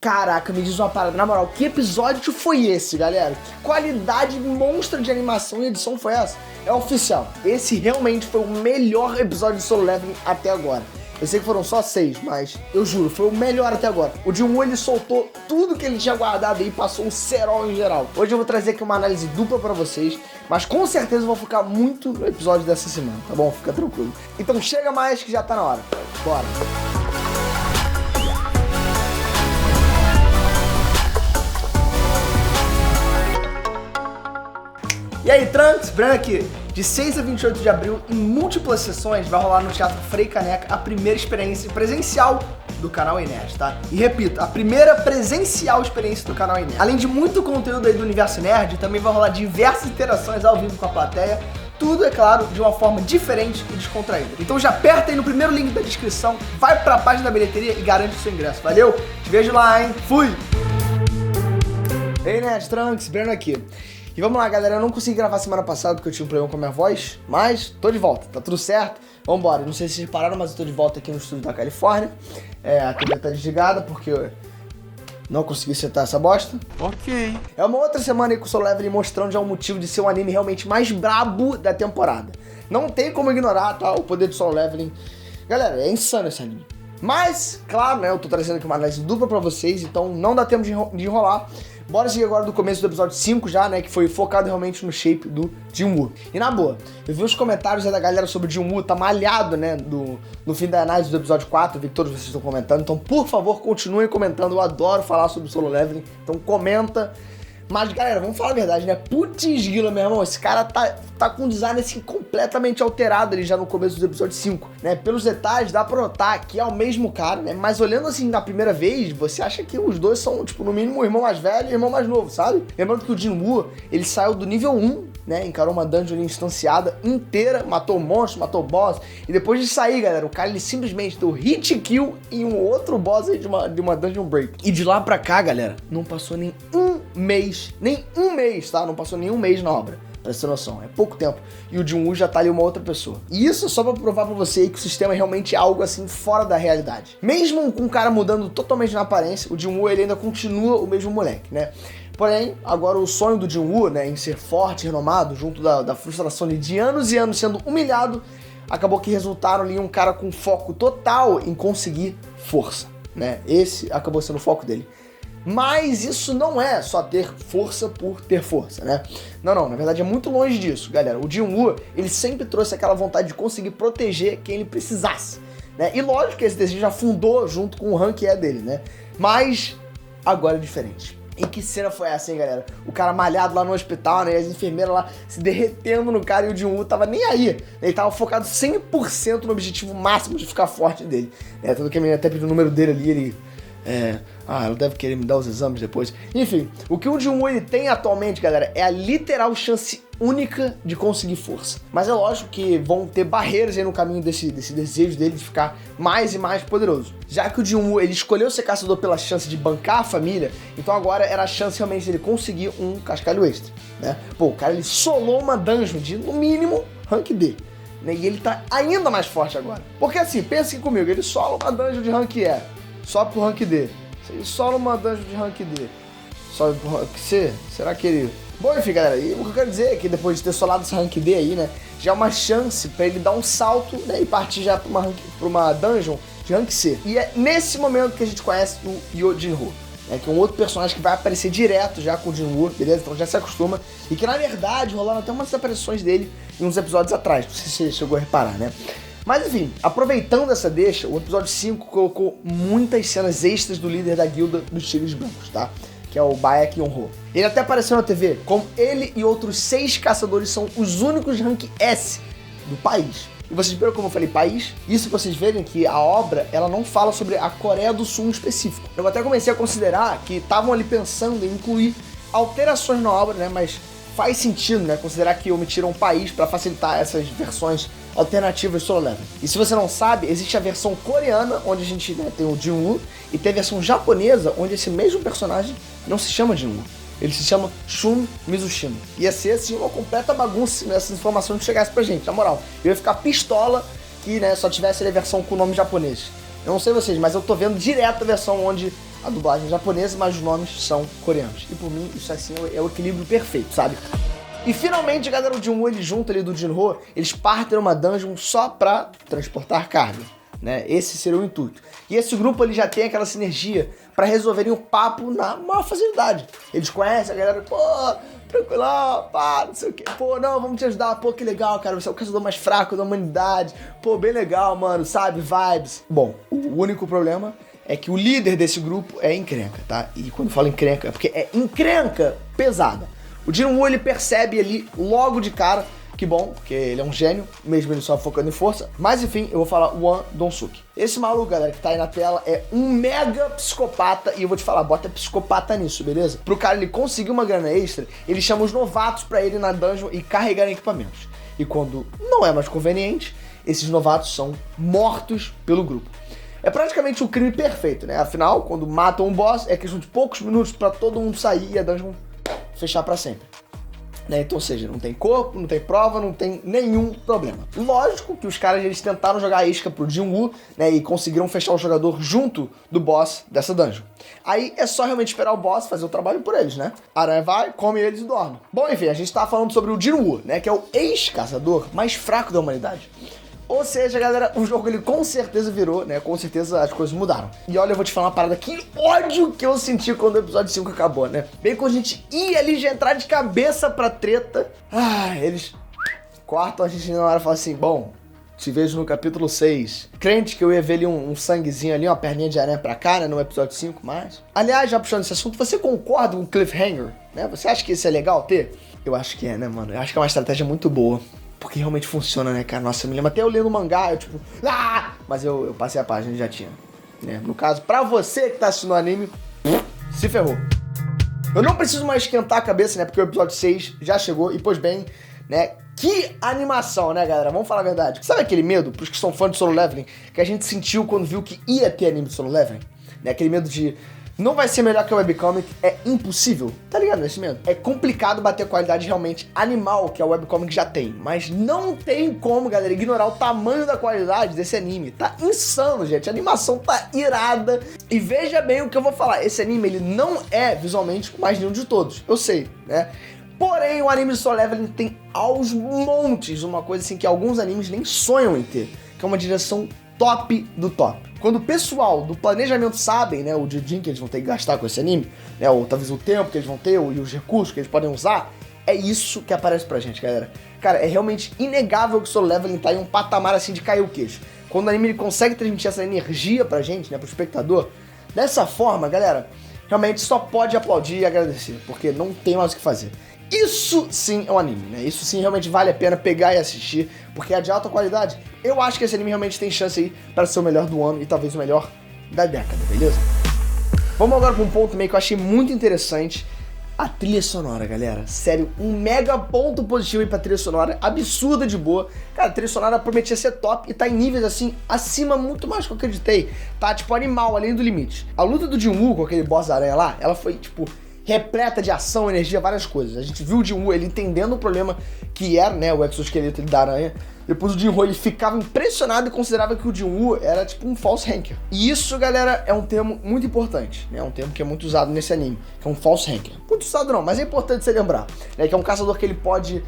Caraca, me diz uma parada, na moral, que episódio foi esse, galera? Que qualidade monstra de animação e edição foi essa? É oficial, esse realmente foi o melhor episódio de Solo Leveling até agora. Eu sei que foram só 6, mas eu juro, foi o melhor até agora. O Jin-Woo, ele soltou tudo que ele tinha guardado aí e passou um cerol em geral. Hoje eu vou trazer aqui uma análise dupla pra vocês, mas com certeza eu vou focar muito no episódio dessa semana, tá bom? Fica tranquilo. Então chega mais que já tá na hora. Bora! E aí, Trunks, Breno aqui. De 6 a 28 de abril, em múltiplas sessões, vai rolar no Teatro Frei Caneca a primeira experiência presencial do canal Nerd, tá? E repito, a primeira presencial experiência do canal Nerd. Além de muito conteúdo aí do Universo Nerd, também vai rolar diversas interações ao vivo com a plateia. Tudo, é claro, de uma forma diferente e descontraída. Então já aperta aí no primeiro link da descrição, vai pra página da bilheteria e garante o seu ingresso. Valeu? Te vejo lá, hein? Fui! Ei, Nerd, Trunks, Breno aqui. E vamos lá, galera, eu não consegui gravar semana passada porque eu tinha um problema com a minha voz, mas tô de volta, tá tudo certo, vambora. Não sei se vocês repararam, mas eu tô de volta aqui no estúdio da Califórnia. A TV tá desligada porque eu não consegui setar essa bosta. Ok. É uma outra semana aí com o Solo Leveling mostrando já um motivo de ser um anime realmente mais brabo da temporada. Não tem como ignorar, tá, o poder do Solo Leveling. Galera, é insano esse anime. Mas, claro, né, eu tô trazendo aqui uma análise dupla pra vocês, então não dá tempo de enrolar. Bora seguir agora do começo do episódio 5 já, né, que foi focado realmente no shape do Jin-Woo. E na boa, eu vi os comentários aí da galera sobre o Jin-Woo, tá malhado, né, no fim da análise do episódio 4, eu vi que todos vocês estão comentando, então por favor, continuem comentando, eu adoro falar sobre o Solo Leveling, então comenta. Mas, galera, vamos falar a verdade, né? Putz grila, meu irmão, esse cara tá com um design, assim, completamente alterado ali já no começo do episódio 5, né? Pelos detalhes, dá pra notar que é o mesmo cara, né? Mas olhando, assim, na primeira vez, você acha que os dois são, tipo, no mínimo o irmão mais velho e o irmão mais novo, sabe? Lembrando que o Jin-Woo, ele saiu do nível 1, né? Encarou uma dungeon instanciada inteira, matou o monstro, matou o boss. E depois de sair, galera, o cara, ele simplesmente deu hit kill em um outro boss aí de uma dungeon break. E de lá pra cá, galera, não passou nem um mês, tá? Não passou nem um mês na obra, pra você ter noção, é pouco tempo. E o Jin-Woo já tá ali uma outra pessoa. E isso é só pra provar pra você aí que o sistema é realmente algo assim fora da realidade. Mesmo com o cara mudando totalmente na aparência, o Jin-Woo ele ainda continua o mesmo moleque, né? Porém, agora o sonho do Jin-Woo, né, em ser forte e renomado, junto da frustração de anos e anos sendo humilhado, acabou que resultaram ali em um cara com foco total em conseguir força, né? Esse acabou sendo o foco dele. Mas isso não é só ter força por ter força, né? Não, na verdade é muito longe disso, galera. O Jin-Woo, ele sempre trouxe aquela vontade de conseguir proteger quem ele precisasse, né? E lógico que esse desejo já fundou junto com o rank dele, né? Mas agora é diferente. E que cena foi essa, hein, galera? O cara malhado lá no hospital, né? E as enfermeiras lá se derretendo no cara e o Jin-Woo tava nem aí. Ele tava focado 100% no objetivo máximo de ficar forte dele. Tanto que a menina até pediu o número dele ali, ele... ela deve querer me dar os exames depois. Enfim, o que o Jin-Woo ele tem atualmente, galera, é a literal chance única de conseguir força. Mas é lógico que vão ter barreiras aí no caminho desse desejo dele de ficar mais e mais poderoso. Já que o Jin-Woo ele escolheu ser caçador pela chance de bancar a família, então agora era a chance realmente de ele conseguir um cascalho extra, né? Pô, o cara ele solou uma dungeon de, no mínimo, rank D. Né? E ele tá ainda mais forte agora. Porque assim, pensa aqui comigo, ele sola uma dungeon de rank E, sobe pro rank D. Ele sola uma dungeon de rank D, sobe pro rank C, será que ele... Bom, enfim, galera, e o que eu quero dizer é que depois de ter solado esse rank D aí, né, já é uma chance pra ele dar um salto, né, e partir já pra uma dungeon de rank C. E é nesse momento que a gente conhece o Yojinho, né, que é um outro personagem que vai aparecer direto já com o Jin-Woo, beleza? Então já se acostuma. E que, na verdade, rolaram até umas aparições dele em uns episódios atrás, não sei se você chegou a reparar, né? Mas enfim, aproveitando essa deixa, o episódio 5 colocou muitas cenas extras do líder da guilda dos Tigres Brancos, tá? Que é o Bayek Yonho. Ele até apareceu na TV, como ele e outros 6 caçadores são os únicos rank S do país. E vocês viram como eu falei país? Isso pra vocês verem que a obra, ela não fala sobre a Coreia do Sul em específico. Eu até comecei a considerar que estavam ali pensando em incluir alterações na obra, né? Mas faz sentido, né? Considerar que omitiram um país para facilitar essas versões alternativas de Solo Leveling. E se você não sabe, existe a versão coreana, onde a gente, né, tem o Jin-Woo, e tem a versão japonesa, onde esse mesmo personagem não se chama Jin-Woo. Ele se chama Shun Mizushima. Ia ser, assim, uma completa bagunça se essas informações não chegassem pra gente, na moral. Eu ia ficar pistola que, né, só tivesse a versão com o nome japonês. Eu não sei vocês, mas eu tô vendo direto a versão onde a dublagem japonesa, mas os nomes são coreanos. E por mim, isso assim é o equilíbrio perfeito, sabe? E finalmente, galera, o Jin-Woo, ele junto ali do Jin-Ho, eles partem numa dungeon só pra transportar carga, né? Esse seria o intuito. E esse grupo, ele já tem aquela sinergia pra resolverem o papo na maior facilidade. Eles conhecem a galera, pô, tranquilão, pá, não sei o quê. Pô, não, vamos te ajudar, pô, que legal, cara, você é o caçador mais fraco da humanidade. Pô, bem legal, mano, sabe, vibes. Bom, o único problema é que o líder desse grupo é encrenca, tá? E quando eu falo encrenca, é porque é encrenca pesada. O Jin-Woo, ele percebe ali logo de cara, que bom, porque ele é um gênio, mesmo ele só focando em força. Mas enfim, eu vou falar o Hwang Dong-suk. Esse maluco, galera, que tá aí na tela é um mega psicopata, e eu vou te falar, bota psicopata nisso, beleza? Pro cara ele conseguir uma grana extra, ele chama os novatos pra ele na dungeon e carregarem equipamentos. E quando não é mais conveniente, esses novatos são mortos pelo grupo. É praticamente o crime perfeito, né? Afinal, quando matam um boss, é questão de poucos minutos pra todo mundo sair e a dungeon fechar pra sempre. Né? Então, ou seja, não tem corpo, não tem prova, não tem nenhum problema. Lógico que os caras, eles tentaram jogar a isca pro Jin-Woo, né, e conseguiram fechar o jogador junto do boss dessa dungeon. Aí é só realmente esperar o boss fazer o trabalho por eles, né? A aranha vai, come eles e dorme. Bom, enfim, a gente tá falando sobre o Jin-Woo, né, que é o ex-caçador mais fraco da humanidade. Ou seja, galera, o jogo ele com certeza virou, né? Com certeza as coisas mudaram. E olha, eu vou te falar uma parada, que ódio que eu senti quando o episódio 5 acabou, né? Bem quando a gente ia ali já entrar de cabeça pra treta. Eles cortam a gente na hora e falam assim, bom, te vejo no capítulo 6. Crente que eu ia ver ali um sanguezinho ali, uma perninha de aranha pra cá, né? No episódio 5, mas... Aliás, já puxando esse assunto, você concorda com o cliffhanger, né? Você acha que isso é legal ter? Eu acho que é, né, mano? Eu acho que é uma estratégia muito boa. Porque realmente funciona, né, cara? Nossa, eu me lembro até eu lendo o mangá, eu tipo... Mas eu passei a página e já tinha. Né? No caso, pra você que tá assistindo o anime, se ferrou. Eu não preciso mais esquentar a cabeça, né? Porque o episódio 6 já chegou e, pois bem, né? Que animação, né, galera? Vamos falar a verdade. Sabe aquele medo, pros que são fãs de Solo Leveling, que a gente sentiu quando viu que ia ter anime de Solo Leveling? Né? Aquele medo de... Não vai ser melhor que o webcomic, é impossível, tá ligado nesse medo? É complicado bater a qualidade realmente animal que a webcomic já tem, mas não tem como, galera, ignorar o tamanho da qualidade desse anime. Tá insano, gente, a animação tá irada. E veja bem o que eu vou falar, esse anime, ele não é visualmente o mais lindo de todos, eu sei, né? Porém, o anime de Solo Leveling tem aos montes uma coisa assim que alguns animes nem sonham em ter, que é uma direção top do top. Quando o pessoal do planejamento sabem, né, o din que eles vão ter que gastar com esse anime, né, ou talvez o tempo que eles vão ter, e os recursos que eles podem usar, é isso que aparece pra gente, galera. Cara, é realmente inegável que o Solo Leveling tá em um patamar assim de cair o queixo. Quando o anime ele consegue transmitir essa energia pra gente, né, pro espectador, dessa forma, galera, realmente só pode aplaudir e agradecer, porque não tem mais o que fazer. Isso sim é um anime, né? Isso sim realmente vale a pena pegar e assistir, porque é de alta qualidade. Eu acho que esse anime realmente tem chance aí para ser o melhor do ano e talvez o melhor da década, beleza? Vamos agora para um ponto meio que eu achei muito interessante. A trilha sonora, galera. Sério, um mega ponto positivo aí pra trilha sonora, absurda de boa. Cara, a trilha sonora prometia ser top e tá em níveis assim, acima muito mais do que eu acreditei. Tá, tipo, animal, além do limite. A luta do Jin-Woo com aquele boss da aranha lá, ela foi, tipo... repleta de ação, energia, várias coisas. A gente viu o Jin-Woo, ele entendendo o problema que era, né, o exoesqueleto da aranha. Depois o Jin-Ho, ele ficava impressionado e considerava que o Jin-Woo era tipo um false ranker. E isso, galera, é um termo muito importante, né? É um termo que é muito usado nesse anime, que é um false ranker. Muito usado não, mas é importante você lembrar, né? Que é um caçador que ele pode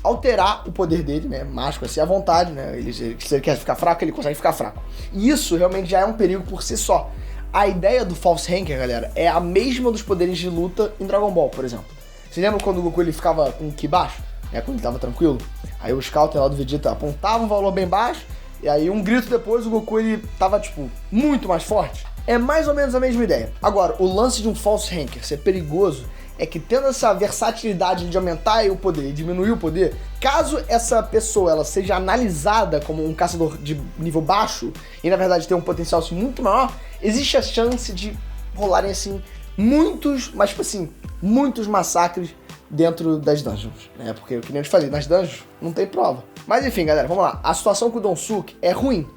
alterar o poder dele, né? Mágico assim à vontade, né? Se ele quer ficar fraco, ele consegue ficar fraco. E isso realmente já é um perigo por si só. A ideia do False Ranker, galera, é a mesma dos poderes de luta em Dragon Ball, por exemplo. Você lembra quando o Goku ele ficava com o Ki baixo? Né, quando ele tava tranquilo? Aí o Scouter lá do Vegeta apontava um valor bem baixo, e aí um grito depois o Goku ele tava, tipo, muito mais forte. É mais ou menos a mesma ideia. Agora, o lance de um False Ranker ser perigoso é que tendo essa versatilidade de aumentar o poder e diminuir o poder, caso essa pessoa ela seja analisada como um caçador de nível baixo e na verdade tem um potencial assim, muito maior, existe a chance de rolarem assim muitos, mas tipo assim, muitos massacres dentro das dungeons, né? Porque, que nem eu te falei, nas dungeons não tem prova. Mas enfim, galera, vamos lá. A situação com o Dong-suk é ruim,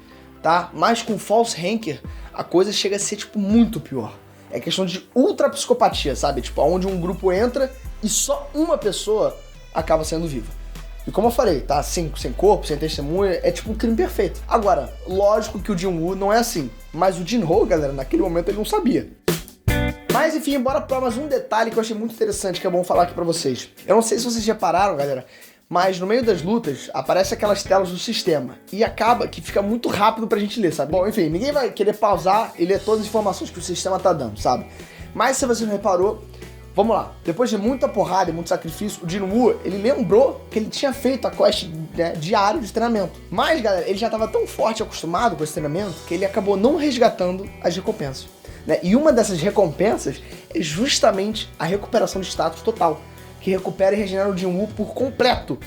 tá? Mas com o False Ranker, a coisa chega a ser, tipo, muito pior. É questão de ultra psicopatia, sabe? Tipo, onde um grupo entra e só uma pessoa acaba sendo viva. E como eu falei, tá? Sem corpo, sem testemunha, é tipo um crime perfeito. Agora, lógico que o Jin-Woo não é assim. Mas o Jin-Ho, galera, naquele momento ele não sabia. enfim, bora pra mais um detalhe que eu achei muito interessante, que é bom falar aqui pra vocês. Eu não sei se vocês repararam, galera, mas no meio das lutas aparece aquelas telas do sistema e acaba que fica muito rápido pra gente ler, sabe? Bom, enfim, ninguém vai querer pausar e ler todas as informações que o sistema tá dando, sabe? Mas se você não reparou, vamos lá. Depois de muita porrada e muito sacrifício, o Jinwoo, ele lembrou que ele tinha feito a quest, né, diário de treinamento. Mas, galera, ele já tava tão forte e acostumado com esse treinamento que ele acabou não resgatando as recompensas, né? E uma dessas recompensas é justamente a recuperação de status total, que recupera e regenera o Jinwoo por completo.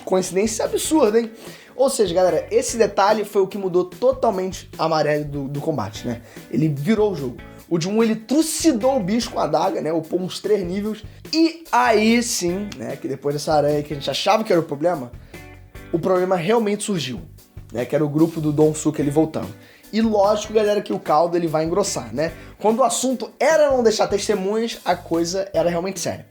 Coincidência absurda, hein? Ou seja, galera, esse detalhe foi o que mudou totalmente a maré do combate, né? Ele virou o jogo. O Jinwoo, ele trucidou o bicho com a adaga, né? Upou uns 3 níveis. E aí sim, né? Que depois dessa aranha que a gente achava que era o problema realmente surgiu, né? Que era o grupo do Donsuke ele voltando. E lógico, galera, que o caldo ele vai engrossar, né? Quando o assunto era não deixar testemunhas, a coisa era realmente séria.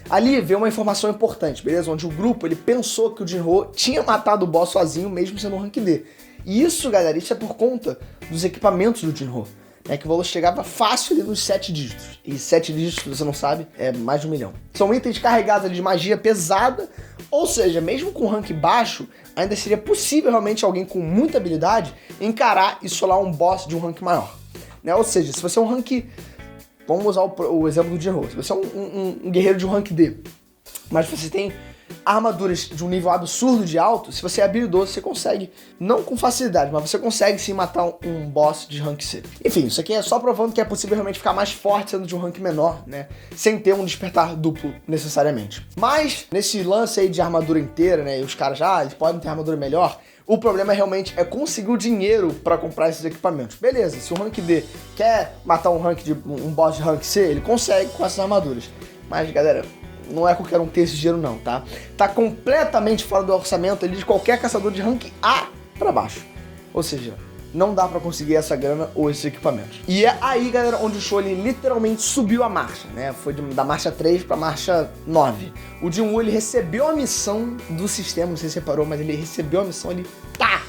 Ali veio uma informação importante, beleza? Onde o grupo ele pensou que o Jinwoo tinha matado o boss sozinho, mesmo sendo um rank D. E isso, galera, isso é por conta dos equipamentos do Jinwoo, né? Que o valor chegava fácil ali nos 7 dígitos. E 7 dígitos, se você não sabe, é mais de 1 milhão. São itens carregados ali de magia pesada, ou seja, mesmo com rank baixo, ainda seria possível realmente alguém com muita habilidade encarar e solar um boss de um rank maior, né? Ou seja, se você é um rank... Vamos usar o exemplo do Jinwoo. Se você é um guerreiro de um rank D, mas você tem armaduras de um nível absurdo de alto, se você é habilidoso, você consegue, não com facilidade, mas você consegue sim matar um boss de rank C. Enfim, isso aqui é só provando que é possível realmente ficar mais forte sendo de um rank menor, né? Sem ter um despertar duplo necessariamente. Mas, nesse lance aí de armadura inteira, né? E os caras eles podem ter armadura melhor. O problema realmente é conseguir o dinheiro para comprar esses equipamentos. Beleza, se o rank D quer matar um boss de rank C, ele consegue com essas armaduras. Mas, galera, não é qualquer um ter esse dinheiro não, tá? Tá completamente fora do orçamento ali de qualquer caçador de rank A para baixo. Ou seja, não dá para conseguir essa grana ou esses equipamentos. E é aí, galera, onde o show ele literalmente subiu a marcha, né? Foi da marcha 3 pra marcha 9. O Jinwoo, ele recebeu a missão do sistema, não sei se você reparou, mas ele recebeu a missão ali, tá!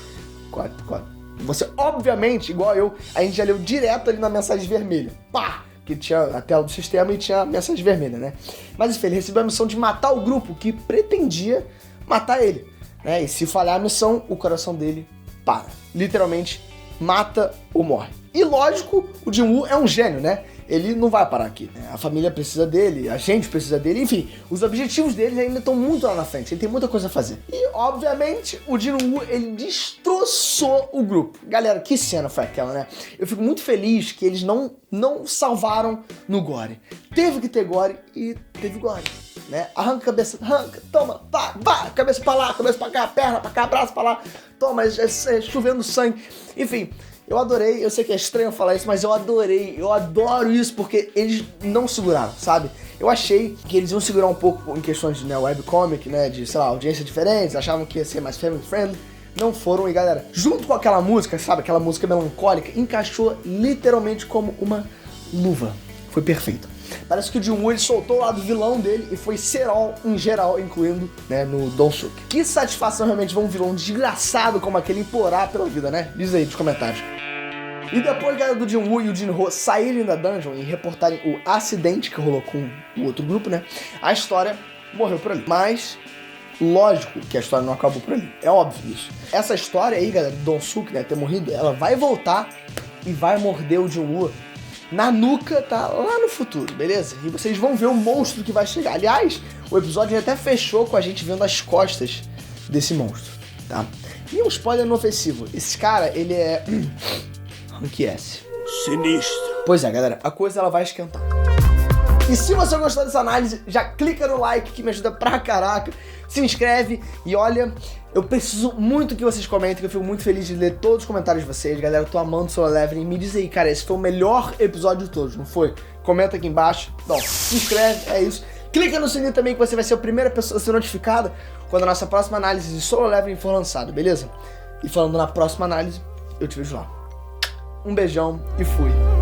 Você, obviamente, igual eu, a gente já leu direto ali na mensagem vermelha, pá! Que tinha a tela do sistema e tinha a mensagem vermelha, né? Mas enfim, ele recebeu a missão de matar o grupo que pretendia matar ele, né? E se falhar a missão, o coração dele para. Literalmente, mata ou morre. E lógico, o Jinwoo é um gênio, né? Ele não vai parar aqui, né? A família precisa dele, a gente precisa dele, enfim, os objetivos dele ainda estão muito lá na frente, ele tem muita coisa a fazer. E, obviamente, o Jinwoo, ele destroçou o grupo. Galera, que cena foi aquela, né? Eu fico muito feliz que eles não salvaram no gore. Teve que ter gore e teve gore, né? Arranca a cabeça, arranca, toma, pá, cabeça pra lá, cabeça pra cá, perna pra cá, braço pra lá, toma, chovendo sangue, enfim... Eu adorei, eu sei que é estranho falar isso, mas eu adoro isso porque eles não seguraram, sabe? Eu achei que eles iam segurar um pouco em questões de webcomic, né, de, sei lá, audiência diferentes, achavam que ia ser mais family friendly, não foram e galera, junto com aquela música, sabe, aquela música melancólica, encaixou literalmente como uma luva, foi perfeito. Parece que o Jinwoo ele soltou o lado vilão dele e foi serol em geral, incluindo, né, no Donsuke. Que satisfação realmente ver um vilão desgraçado como aquele implorar pela vida, né? Diz aí nos comentários. E depois, galera, do Jinwoo e o Jinho saírem da dungeon e reportarem o acidente que rolou com o outro grupo, né? A história morreu por ali. Mas, lógico que a história não acabou por ali. É óbvio isso. Essa história aí, galera, do Donsuke, né, ter morrido, ela vai voltar e vai morder o Jinwoo na nuca, tá? Lá no futuro, beleza? E vocês vão ver o monstro que vai chegar. Aliás, o episódio até fechou com a gente vendo as costas desse monstro, tá? E um spoiler inofensivo. Esse cara, ele é... Rank S. Sinistro. Pois é, galera, a coisa ela vai esquentar. E se você gostou dessa análise, já clica no like que me ajuda pra caraca. Se inscreve e olha, eu preciso muito que vocês comentem, que eu fico muito feliz de ler todos os comentários de vocês. Galera, eu tô amando o Solo Leveling. Me diz aí, cara, esse foi o melhor episódio de todos, não foi? Comenta aqui embaixo. Bom, se inscreve, é isso. Clica no sininho também que você vai ser a primeira pessoa a ser notificada quando a nossa próxima análise de Solo Leveling for lançada, beleza? E falando na próxima análise, eu te vejo lá. Um beijão e fui.